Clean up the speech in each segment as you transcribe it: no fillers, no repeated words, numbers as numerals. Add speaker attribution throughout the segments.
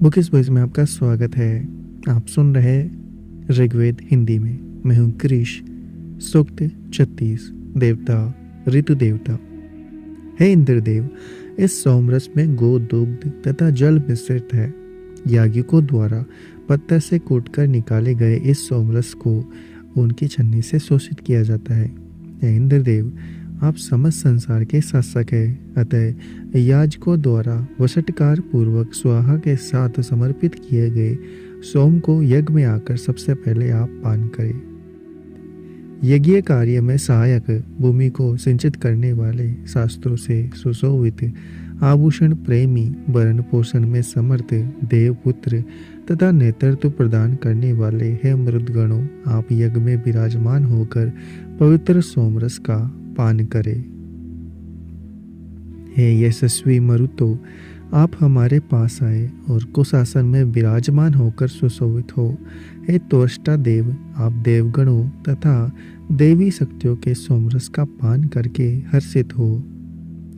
Speaker 1: Bookish boys में आपका स्वागत है। आप सुन रहे ऋग्वेद हिंदी में। मैं हूँ क्रिश। सूक्त 36 देवता ऋतु देवता। हे इंद्रदेव, इस सोमरस में गो दुग्ध तथा जल मिश्रित है। याज्ञिकों द्वारा पत्थर से कूटकर निकाले गए इस सोमरस को उनकी छन्नी से शोषित किया जाता है। हे इंद्रदेव, आप समस्त संसार के शासक हैं, अतः याजकों द्वारा वशटकार पूर्वक स्वाहा के साथ समर्पित किए गए सोम को यज्ञ में आकर सबसे पहले आप पान करें। यज्ञ कार्य में सहायक, भूमि को सिंचित करने वाले, शास्त्रों से सुशोभित, आभूषण प्रेमी, भरण पोषण में समर्थ, देवपुत्र तथा नेतृत्व प्रदान करने वाले हे मृदगणों, आप यज्ञ में विराजमान होकर पवित्र सोमरस का पान करें। हे यशस्वी मरुतो, आप हमारे पास आए और कुशासन में विराजमान होकर सुशोभित हो। हे त्वष्टा देव, आप देवगणों तथा देवी शक्तियों के सोमरस का पान करके हर्षित हो।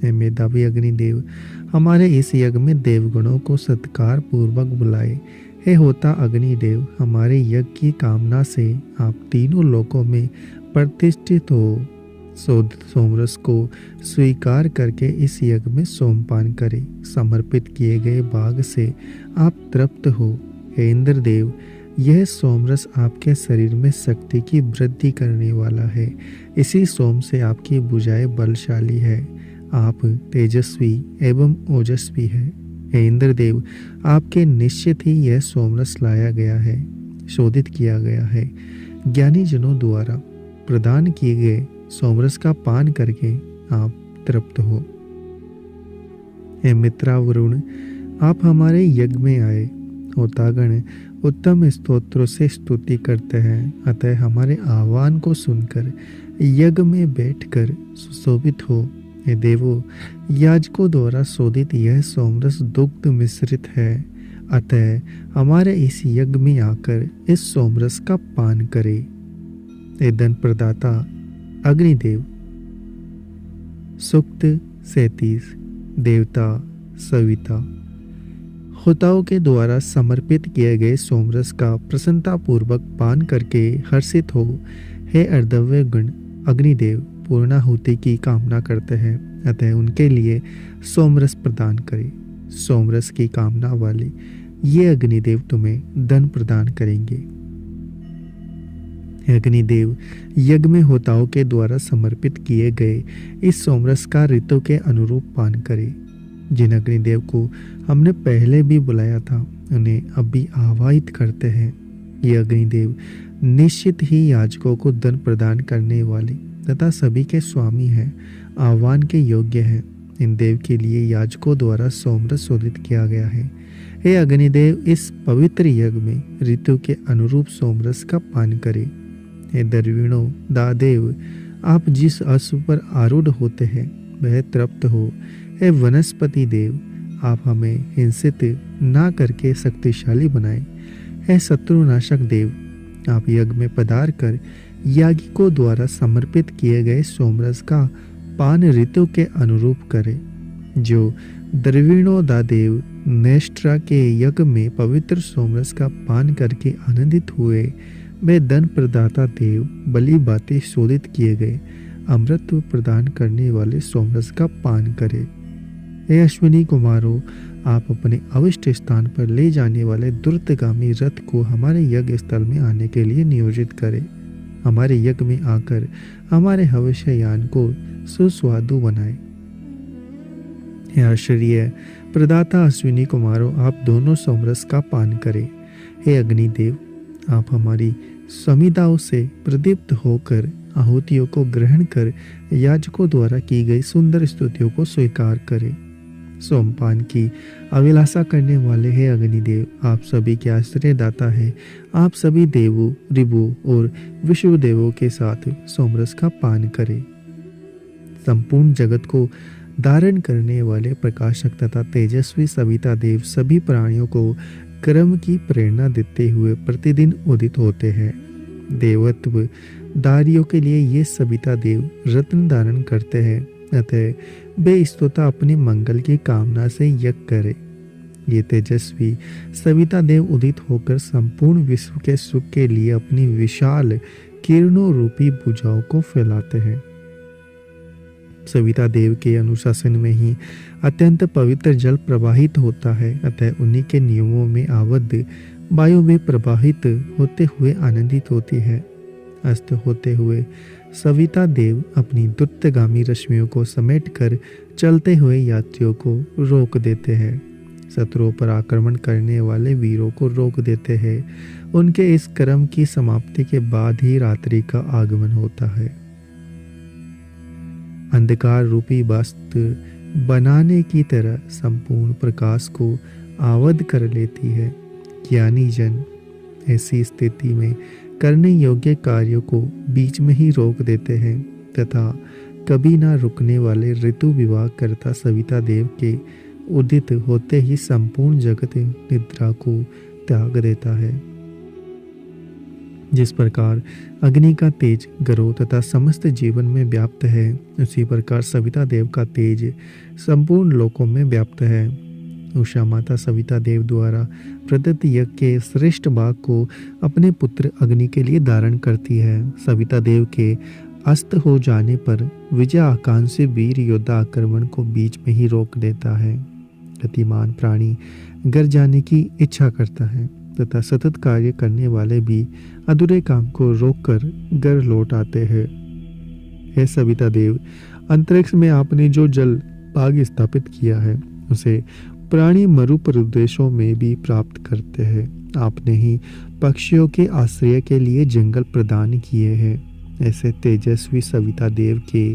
Speaker 1: हे मेधावी अग्निदेव, हमारे इस यज्ञ में देवगणों को सत्कार पूर्वक बुलाए। हे होता अग्निदेव, हमारे यज्ञ की कामना से आप तीनों लोकों में प्रतिष्ठित हो। सोमरस को स्वीकार करके इस यज्ञ में सोमपान करें। समर्पित किए गए भाग से आप तृप्त हो। हे इंद्रदेव, यह सोमरस आपके शरीर में शक्ति की वृद्धि करने वाला है। इसी सोम से आपकी भुजाएं बलशाली है। आप तेजस्वी एवं ओजस्वी है। हे इंद्रदेव, आपके निश्चित ही यह सोमरस लाया गया है, शोधित किया गया है। ज्ञानी जनों द्वारा प्रदान किए गए सोमरस का पान करके आप तृप्त हो। हे मित्रावरुण, आप हमारे यज्ञ में आए। होतागण उत्तम स्तोत्रों से स्तुति करते हैं, अतः हमारे आह्वान को सुनकर यज्ञ में बैठकर सुशोभित हो। हे देवो, याजकों द्वारा शोधित यह सोमरस दुग्ध मिश्रित है, अतः हमारे इस यज्ञ में आकर इस सोमरस का पान करे। हे धन प्रदाता अग्निदेव। सूक्त 37 देवता सविता। होताओं के द्वारा समर्पित किए गए सोमरस का प्रसन्नतापूर्वक पान करके हर्षित हो। हे अर्धव्य गण, अग्निदेव पूर्णाहुति की कामना करते हैं, अतः उनके लिए सोमरस प्रदान करें। सोमरस की कामना वाले ये अग्निदेव तुम्हें धन प्रदान करेंगे। अग्निदेव, यज्ञ में होताओं के द्वारा समर्पित किए गए इस सोमरस का ऋतु के अनुरूप पान करें। जिन अग्निदेव को हमने पहले भी बुलाया था, उन्हें अब भी आह्वाहित करते हैं। ये अग्निदेव निश्चित ही याजकों को धन प्रदान करने वाले तथा सभी के स्वामी हैं, आह्वान के योग्य हैं। इन देव के लिए याजकों द्वारा सोमरस शोधित किया गया है। हे अग्निदेव, इस पवित्र यज्ञ में ऋतु के अनुरूप सोमरस का पान करें। हे दर्विणों दादेव, आप जिस अश्व पर आरूढ़ होते हैं वह तृप्त हो। हे वनस्पति देव, आप हमें हिंसित ना करके शक्तिशाली बनाए। हे शत्रुनाशक देव, आप यज्ञ में पधार कर याज्ञिकों द्वारा समर्पित किए गए सोमरस का पान ऋतु के अनुरूप करें। जो द्रविणों दादेव नेष्ट्रा के यज्ञ में पवित्र सोमरस का पान करके आनंदित हुए, वे धन प्रदाता देव बलि बातें शोधित किए गए अमृत प्रदान करने वाले सोमरस का पान करें। हे अश्विनी कुमारों, आप अपने अविष्ट स्थान पर ले जाने वाले द्रुतगामी रथ को हमारे यज्ञ स्थल में आने के लिए नियोजित करें। हमारे यज्ञ में आकर हमारे हविष्ययान को सुस्वादु बनाए। हे आश्चर्य प्रदाता अश्विनी कुमारों, आप दोनों सोमरस का पान करें। हे अग्निदेव, आप हमारी समिधाओं से प्रदीप्त होकर आहुतियों को ग्रहण कर याजकों द्वारा की गई सुंदर स्तुतियों को स्वीकार करें। सोमपान की अभिलाषा करने वाले हे अग्निदेव, आप सभी के आश्रयदाता है। आप सभी देवों, ऋभु और विश्व देवों के साथ सोमरस का पान करें। संपूर्ण जगत को धारण करने वाले प्रकाशक तथा तेजस्वी सविता देव सभी प्राणियों को कर्म की प्रेरणा देते हुए प्रतिदिन उदित होते हैं। देवत्व दारियों के लिए ये सविता देव रत्न धारण करते हैं, अतः वे स्तोता अपने मंगल की कामना से यज्ञ करें। ये तेजस्वी सविता देव उदित होकर संपूर्ण विश्व के सुख के लिए अपनी विशाल किरणों रूपी भुजाओं को फैलाते हैं। सविता देव के अनुशासन में ही अत्यंत पवित्र जल प्रवाहित होता है, अतः उन्हीं के नियमों में आबद्ध वायु में प्रवाहित होते हुए आनंदित होती है। अस्त होते हुए सविता देव अपनी द्रुतगामी रश्मियों को समेटकर चलते हुए यात्रियों को रोक देते हैं। शत्रुओं पर आक्रमण करने वाले वीरों को रोक देते हैं। उनके इस कर्म की समाप्ति के बाद ही रात्रि का आगमन होता है। अंधकार रूपी वस्त्र बनाने की तरह संपूर्ण प्रकाश को आवद्ध कर लेती है। ज्ञानी जन ऐसी स्थिति में करने योग्य कार्यों को बीच में ही रोक देते हैं तथा कभी ना रुकने वाले ऋतु विवाह करता सविता देव के उदित होते ही संपूर्ण जगत निद्रा को त्याग देता है। जिस प्रकार अग्नि का तेज गरो तथा समस्त जीवन में व्याप्त है, उसी प्रकार सविता देव का तेज संपूर्ण लोकों में व्याप्त है। उषा माता सविता देव द्वारा प्रदत्त यज्ञ के श्रेष्ठ भाग को अपने पुत्र अग्नि के लिए धारण करती है। सविता देव के अस्त हो जाने पर विजय आकांक्षी वीर योद्धा आक्रमण को बीच में ही रोक देता है। गतिमान प्राणी घर जाने की इच्छा करता है तथा सतत कार्य करने वाले भी अधूरे काम को रोककर घर लौट आते हैं। हे सविता देव, अंतरिक्ष में आपने जो जल भाग स्थापित किया है उसे प्राणी मरु प्रदेशों में भी प्राप्त करते हैं। आपने ही पक्षियों के आश्रय के लिए जंगल प्रदान किए हैं। ऐसे तेजस्वी सविता देव के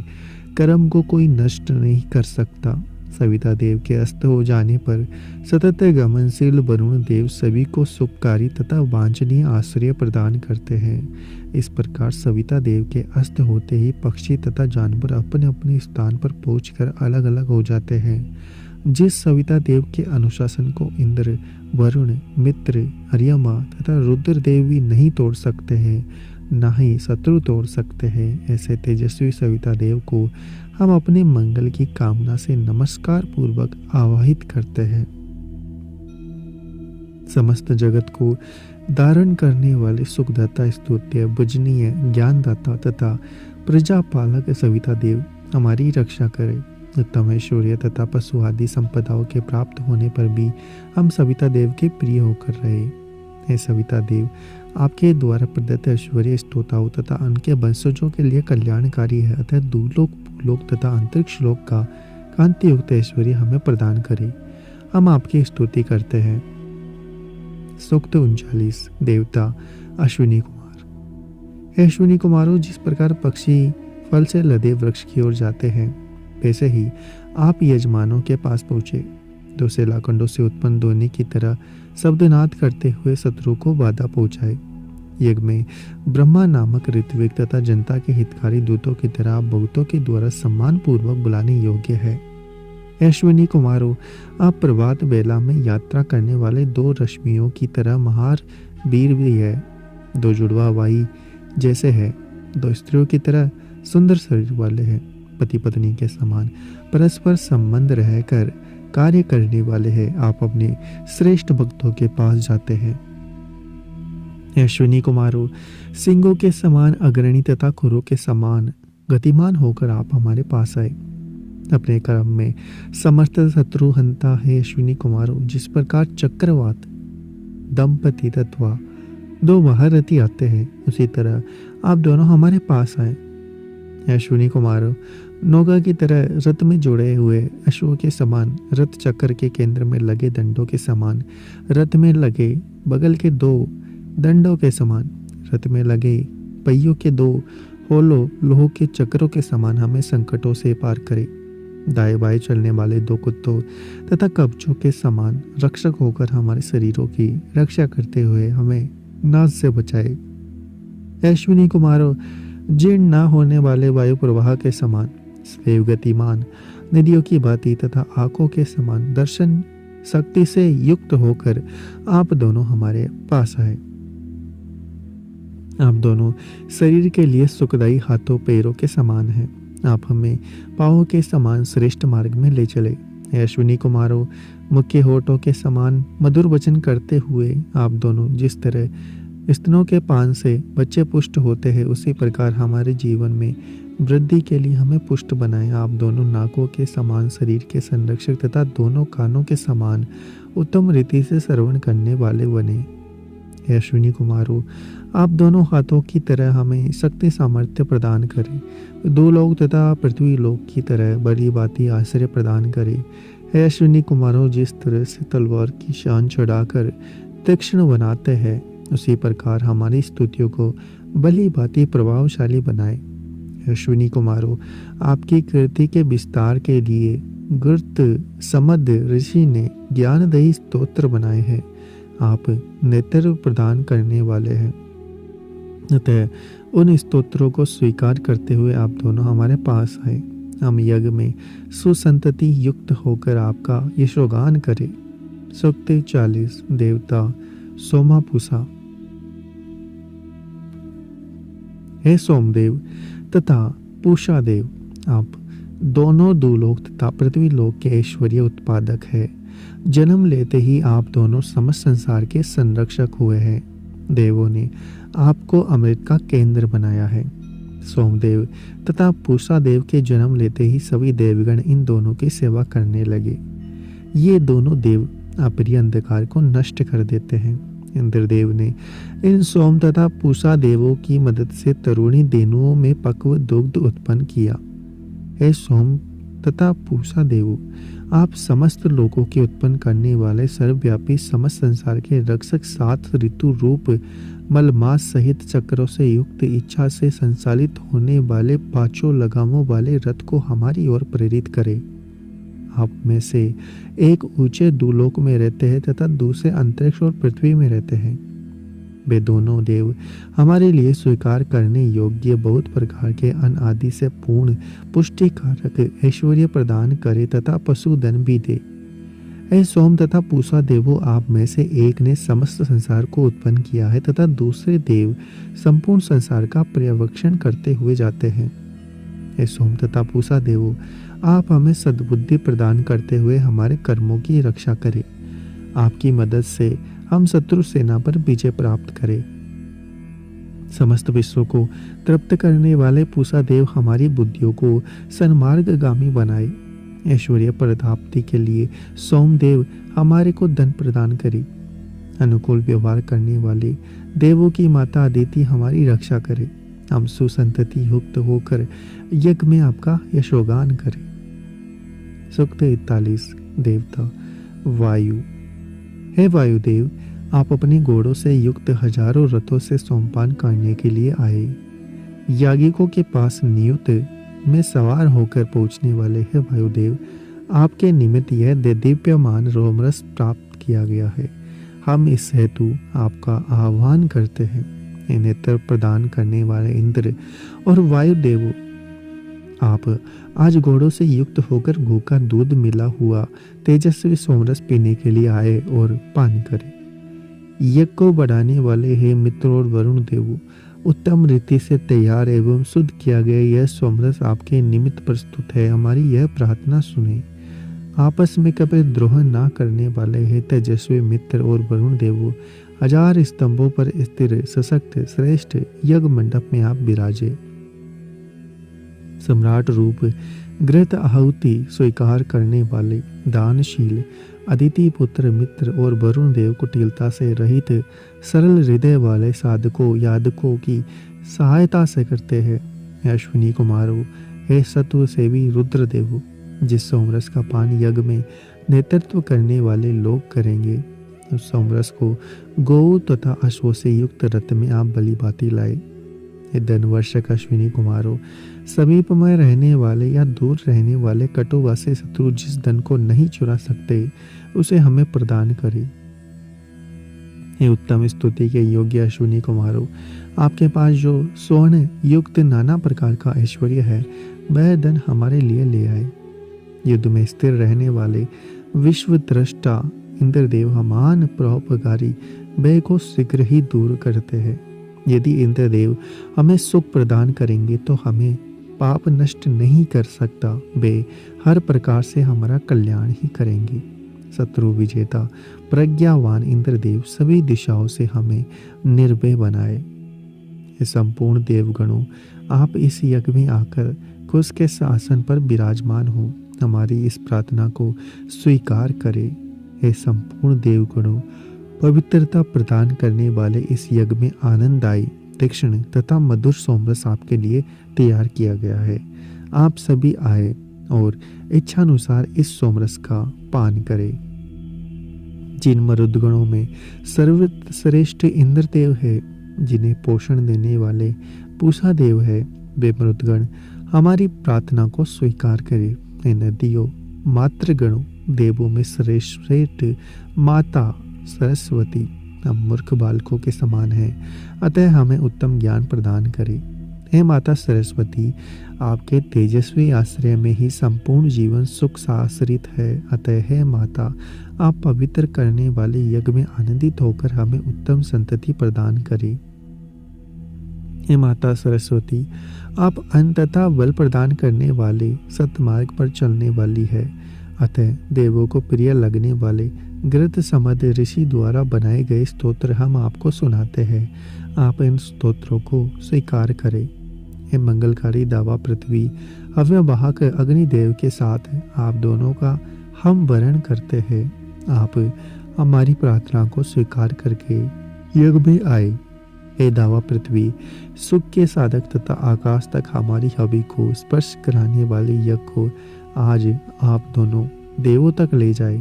Speaker 1: कर्म को कोई नष्ट नहीं कर सकता। सविता देव के अस्त हो जाने पर सतत गमनशील वरुण देव सभी को सुखकारी तथा वांछनीय आश्रय प्रदान करते हैं। इस प्रकार सविता देव के अस्त होते ही पक्षी तथा जानवर अपने अपने स्थान पर पहुंचकर अलग अलग हो जाते हैं। जिस सविता देव के अनुशासन को इंद्र, वरुण, मित्र, अर्यमा तथा रुद्र देव भी नहीं तोड़ सकते हैं, ना ही शत्रु तोड़ सकते हैं, ऐसे तेजस्वी सविता देव को हम अपने मंगल की कामना से नमस्कार पूर्वक आवाहित करते हैं। समस्त जगत को धारण करने वाले सुखदाता, स्तुत्य, पूजनीय, ज्ञानदाता तथा प्रजापालक सविता देव हमारी रक्षा करे। उत्तम ऐश्वर्य तथा पशु आदि संपदाओं के प्राप्त होने पर भी हम सविता देव के प्रिय होकर रहे। हे सविता देव, आपके द्वारा प्रदत्त ऐश्वर्य स्तोताओं तथा उनके वंशजों के लिए कल्याणकारी है, अतः दूलोक, भूलोक तथा अंतरिक्ष लोक का कांति युक्त ऐश्वर्य हमें प्रदान करे। हम आपकी स्तुति करते हैं। सूक्त 39। देवता अश्विनी कुमार। अश्विनी कुमारों, जिस प्रकार पक्षी फल से लदे वृक्ष की ओर जाते हैं, वैसे ही आप यजमानों के पास पहुंचे। दो सेलाखंडों से उत्पन्न ध्वनि की तरह शब्दनाद करते हुए शत्रु को बाधा पहुंचाए। यज्ञ में ब्रह्मा नामक ऋत्विक तथा जनता के हितकारी दूतों की तरह आप भक्तों के द्वारा सम्मान पूर्वक बुलाने योग्य है। अश्विनी कुमारों, आप प्रभात बेला में यात्रा करने वाले दो रश्मियों की तरह महार वीर भी है। दो जुड़वा वाई जैसे है, दो स्त्रियों की तरह सुंदर शरीर वाले हैं। पति पत्नी के समान परस्पर संबंध रहकर कार्य करने वाले हैं। आप अपने श्रेष्ठ भक्तों के पास जाते हैं। अश्विनी कुमारों, सिंहों के समान अग्रणी तथा खुरों के समान गतिमान होकर आप हमारे पास आए। अपने कर्म में समस्त शत्रु हंता है। अश्विनी कुमारों, जिस प्रकार चक्रवात, दंपति तत्वा दो महारथी आते हैं, उसी तरह आप दोनों हमारे पास आए। अश्विनी कुमारों, नौका की तरह रथ में जुड़े हुए अश्वों के समान, रथ चक्र के केंद्र में लगे दंडों के समान, रथ में लगे बगल के दो दंडों के समान, रथ में लगे पहियों के दो होलो लोह के चक्रों के समान हमें संकटों से पार करे। दाएं बाएं चलने वाले दो कुत्तों तथा कवचों के समान रक्षक होकर हमारे शरीरों की रक्षा करते हुए हमें नाश से बचाए। अश्विनी कुमारों, जीर्ण न होने वाले वायु प्रवाह के समान, स्वेव गतिमान नदियों की भांति तथा आंखों के समान दर्शन शक्ति से युक्त होकर आप दोनों हमारे पास आए। आप दोनों शरीर के लिए सुखदायी हाथों पैरों के समान हैं। आप हमें पांवों के समान श्रेष्ठ मार्ग में ले चले। हे अश्विनी कुमारों, मुख्य होठों के समान मधुर वचन करते हुए आप दोनों जिस तरह स्तनों के पान से बच्चे पुष्ट होते हैं, उसी प्रकार हमारे जीवन में वृद्धि के लिए हमें पुष्ट बनाएं। आप दोनों नाकों के समान शरीर के संरक्षक तथा दोनों कानों के समान उत्तम रीति से श्रवण करने वाले बने। हे अश्विनी कुमारों, आप दोनों हाथों की तरह हमें शक्ति सामर्थ्य प्रदान करें। दो लोग तथा पृथ्वी लोक की तरह बड़ी बाती आश्रय प्रदान करें। हे अश्विनी कुमारों, जिस तरह से तलवार की शान चढ़ाकर तीक्ष्ण बनाते हैं, उसी प्रकार हमारी स्तुतियों को भली भांति प्रभावशाली बनाए। अश्विनी कुमारों, आपकी कीर्ति के विस्तार के लिए गुर्त समद ऋषि ने ज्ञानदयी स्तोत्र बनाए हैं। आप नेतृत्व प्रदान करने वाले हैं, अतः उन स्तोत्रों को स्वीकार करते हुए आप दोनों हमारे पास आए। हम यज्ञ में सुसंतति युक्त होकर आपका यशोगान करें। सूक्त 40। देवता सोमापुसा। हे सोमदेव तथा पूषा देव, आप दोनों दूलोक तथा पृथ्वी लोक के ऐश्वर्य उत्पादक है। जन्म लेते ही आप दोनों समस्त संसार के संरक्षक हुए हैं। देवों ने आपको अमृत का केंद्र बनाया है। सोमदेव तथा पूषा देव के जन्म लेते ही सभी देवगण इन दोनों की सेवा करने लगे। ये दोनों देव अप्रिय अंधकार को नष्ट कर देते हैं। इंद्रदेव ने इन सोम तथा पूषा देवों की मदद से तरुणी धेनुओं में पक्व दुग्ध उत्पन्न किया। हे सोम तथा पूषा देवों, आप समस्त लोगों के उत्पन्न करने वाले सर्वव्यापी समस्त संसार के रक्षक, 7 ऋतु रूप मलमास सहित चक्रों से युक्त इच्छा से संचालित होने वाले 5 लगामों वाले रथ को हमारी ओर प्रेरित करें। आप में से एक ऊंचे दूलोक में रहते हैं तथा दूसरे अंतरिक्ष और पृथ्वी में रहते हैं। वे दोनों देव हमारे लिए स्वीकार करने योग्य बहुत प्रकार के अन्न आदि से पूर्ण पुष्टिकारक ऐश्वर्य प्रदान करे तथा पशुधन भी दे। ऐ सोम तथा पूषा देवों, आप में से एक ने समस्त संसार को उत्पन्न किया है तथा दूसरे देव संपूर्ण संसार का पर्यवेक्षण करते हुए जाते हैं। ऐ सोम तथा पूषा देवों, आप हमें सद्बुद्धि प्रदान करते हुए हमारे कर्मों की रक्षा करें। आपकी मदद से हम शत्रु सेना पर विजय प्राप्त करें। समस्त विश्व को तृप्त करने वाले पूषा देव हमारी बुद्धियों को सन्मार्गगामी बनाए। ऐश्वर्य प्राप्ति के लिए सोमदेव हमारे को धन प्रदान करे। अनुकूल व्यवहार करने वाले देवों की माता अदिति हमारी रक्षा करे। हम सुसंतति युक्त होकर यज्ञ में आपका यशोगान करें। सूक्त 41। देवता वायु। हे वायुदेव, आप अपने घोड़ों से युक्त हजारों रथों से सोमपान करने के लिए आए। यागिकों के पास नियुक्त में सवार होकर पहुंचने वाले हैं वायुदेव, आपके निमित्त यह दिव्यमान रोमरस प्राप्त किया गया है। हम इस हेतु आपका आह्वान करते हैं। नेत्र प्रदान करने वाले इंद्र और वायुदेवों, आप आज घोड़ों से युक्त होकर घू का दूध मिला हुआ तेजस्वी सोमरस पीने के लिए आए और पान करें। यज्ञ को बढ़ाने वाले हे मित्र और वरुण देवों, उत्तम रीति से तैयार एवं शुद्ध किया गया यह सोमरस आपके निमित्त प्रस्तुत है। हमारी यह प्रार्थना सुने। आपस में कभी द्रोह ना करने वाले हे तेजस्वी मित्र और वरुण देवों, 1000 स्तंभों पर स्थिर सशक्त श्रेष्ठ यज्ञ मंडप में आप विराजे। सम्राट रूप घृत आहुति स्वीकार करने वाले दानशील अदिति पुत्र मित्र और वरुण देव कुटिलता से रहित सरल हृदय वाले साधकों यादकों की सहायता से करते हैं। अश्विनी कुमारों, हे सत्व सेवी रुद्र देवों, जिस सोमरस का पान यज्ञ में नेतृत्व करने वाले लोग करेंगे, उस सोमरस को गौ तथा अश्वों से युक्त रथ में आप भली भांति लाए। धनवर्षक अश्विनी कुमारों, समीप में रहने वाले या दूर रहने वाले कटुवासी शत्रु जिस धन को नहीं चुरा सकते, उसे हमें प्रदान करें। हे उत्तम स्तुति के योग्य अश्विनी कुमारों, आपके पास जो स्वर्ण युक्त नाना प्रकार का ऐश्वर्य है, वह धन हमारे लिए ले आए। युद्ध में स्थिर रहने वाले विश्व दृष्टा इंद्रदेव हमान परोपकारी भय को शीघ्र ही दूर करते हैं। यदि इंद्रदेव हमें सुख प्रदान करेंगे तो हमें पाप नष्ट नहीं कर सकता, वे हर प्रकार से हमारा कल्याण ही करेंगे। शत्रु विजेता प्रज्ञावान इंद्रदेव सभी दिशाओं से हमें निर्भय बनाए। हे संपूर्ण देवगणों, आप इस यज्ञ में आकर कुश के शासन पर विराजमान हो, हमारी इस प्रार्थना को स्वीकार करें। हे संपूर्ण देवगणों, पवित्रता प्रदान करने वाले इस यज्ञ में आनंददायी तीक्ष्ण तथा मधुर सोमरस आपके लिए तैयार किया गया है। आप सभी आए और इच्छानुसार इस सोमरस का पान करें। जिन मरुदगणों में सर्वश्रेष्ठ इंद्रदेव है, जिन्हें पोषण देने वाले पूषा देव है, वे मरुदगण हमारी प्रार्थना को स्वीकार करें। हे नदियों, मातृगणों, देवों में श्रेष्ठ माता सरस्वती, हम मूर्ख बालकों के समान हैं, अतः हमें उत्तम ज्ञान प्रदान करें। हे माता सरस्वती, आपके तेजस्वी आश्रय में ही संपूर्ण जीवन सुख से आश्रित है, अतः हे माता, आप पवित्र करने वाले यज्ञ में आनंदित होकर हमें उत्तम संतति प्रदान करें। हे माता सरस्वती, आप अनंतता बल प्रदान करने वाले सतमार्ग पर चलने वाली है, अतः देवों को प्रिय लगने वाले गृत समद ऋषि द्वारा बनाए गए स्तोत्र हम आपको सुनाते हैं। आप इन स्तोत्रों को स्वीकार करें। हे मंगलकारी दावा पृथ्वी, अव्यवाहक अग्निदेव के साथ आप दोनों का हम वरण करते हैं। आप हमारी प्रार्थना को स्वीकार करके यज्ञ में आए। हे दावा पृथ्वी, सुख के साधक तथा आकाश तक हमारी हवि को स्पर्श कराने वाले यज्ञ को आज आप दोनों देवों तक ले जाए।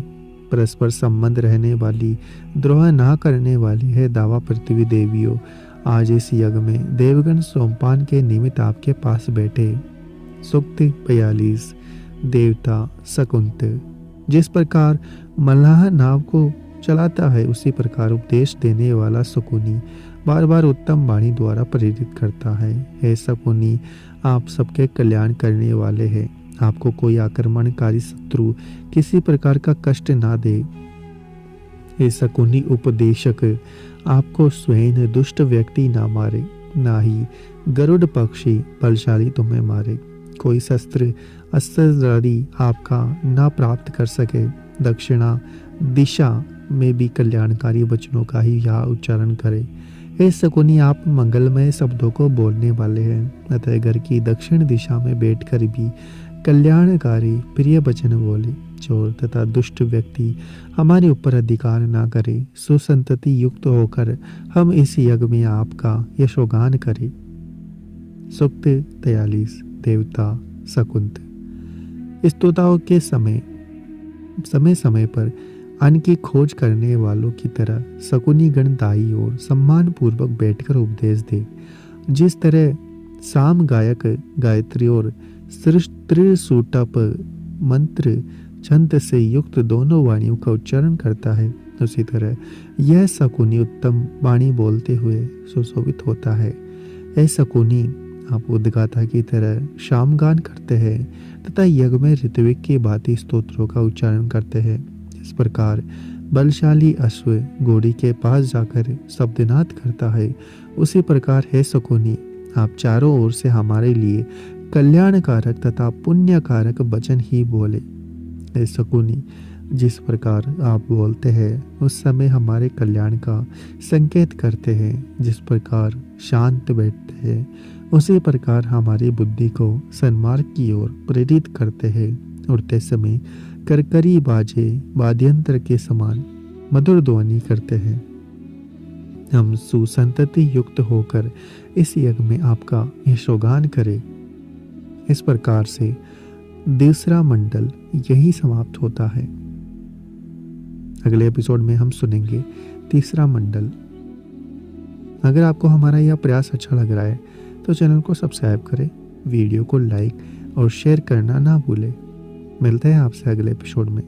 Speaker 1: परस्पर संबंध रहने वाली, द्रोह ना करने वाली है दावा पृथ्वी देवियों, आज इस यज्ञ में देवगण सोमपान के निमित्त आपके पास बैठे। सूक्त 42। देवता शकुंत, जिस प्रकार मल्लाह नाव को चलाता है, उसी प्रकार उपदेश देने वाला शकुनी बार बार उत्तम वाणी द्वारा प्रेरित करता है। हे शकुनी, आप सबके कल्याण करने वाले हैं। आपको कोई आक्रमणकारी शत्रु किसी प्रकार का कष्ट ना दे। हे शकुनी उपदेशक, आपको स्वयं दुष्ट व्यक्ति ना मारे, ना ही गरुड़ पक्षी बलशाली तुम्हें मारे। कोई शस्त्र अस्त्रधारी आपका ना प्राप्त कर सके। दक्षिणा दिशा में भी कल्याणकारी वचनों का ही यहाँ उच्चारण करें। हे शकुनी, आप मंगलमय शब्दों को बोलने वाले हैं, अतः घर की दक्षिण दिशा में बैठकर भी कल्याणकारी प्रिय वचन बोले। चोर तथा दुष्ट व्यक्ति हमारे ऊपर अधिकार ना करे। सुसंतति युक्त होकर हम इस यज्ञ में आपका यशोगान करें। सूक्त 43। देवता शकुंत, स्तोताओं के समय समय पर अन्न की खोज करने वालों की तरह शकुनी गण दाई और सम्मान पूर्वक बैठकर उपदेश दे। जिस तरह साम गायक गायत्री और त्रिसूटप मंत्र छंद से युक्त दोनों वाणियों का उच्चारण करता है, उसी तरह यह शकुनी उत्तम वाणी बोलते हुए सुशोभित होता है। ऐ शकुनी, आप उद्गाता की तरह शामगान करते हैं तथा यज्ञ में ऋत्विक की भांति स्तोत्रों का उच्चारण करते हैं। इस प्रकार बलशाली अश्व घोड़ी के पास जाकर शब्दनाद करता है, उसी प्रकार है शकुनी, आप चारों ओर से हमारे लिए कल्याणकारक तथा पुण्यकारक वचन ही बोले। हे शकुनी, जिस प्रकार आप बोलते हैं उस समय हमारे कल्याण का संकेत करते हैं। जिस प्रकार शांत बैठते हैं उसी प्रकार हमारी बुद्धि को सन्मार्ग की ओर प्रेरित करते हैं। उड़ते समय करकरी बाजे वाद्यंत्र के समान मधुर ध्वनि करते हैं। हम सुसंतति युक्त होकर इस यज्ञ में आपका यशोगान करें। इस प्रकार से दूसरा मंडल यही समाप्त होता है। अगले एपिसोड में हम सुनेंगे तीसरा मंडल। अगर आपको हमारा यह प्रयास अच्छा लग रहा है तो चैनल को सब्सक्राइब करें, वीडियो को लाइक और शेयर करना ना भूलें। मिलते हैं आपसे अगले एपिसोड में।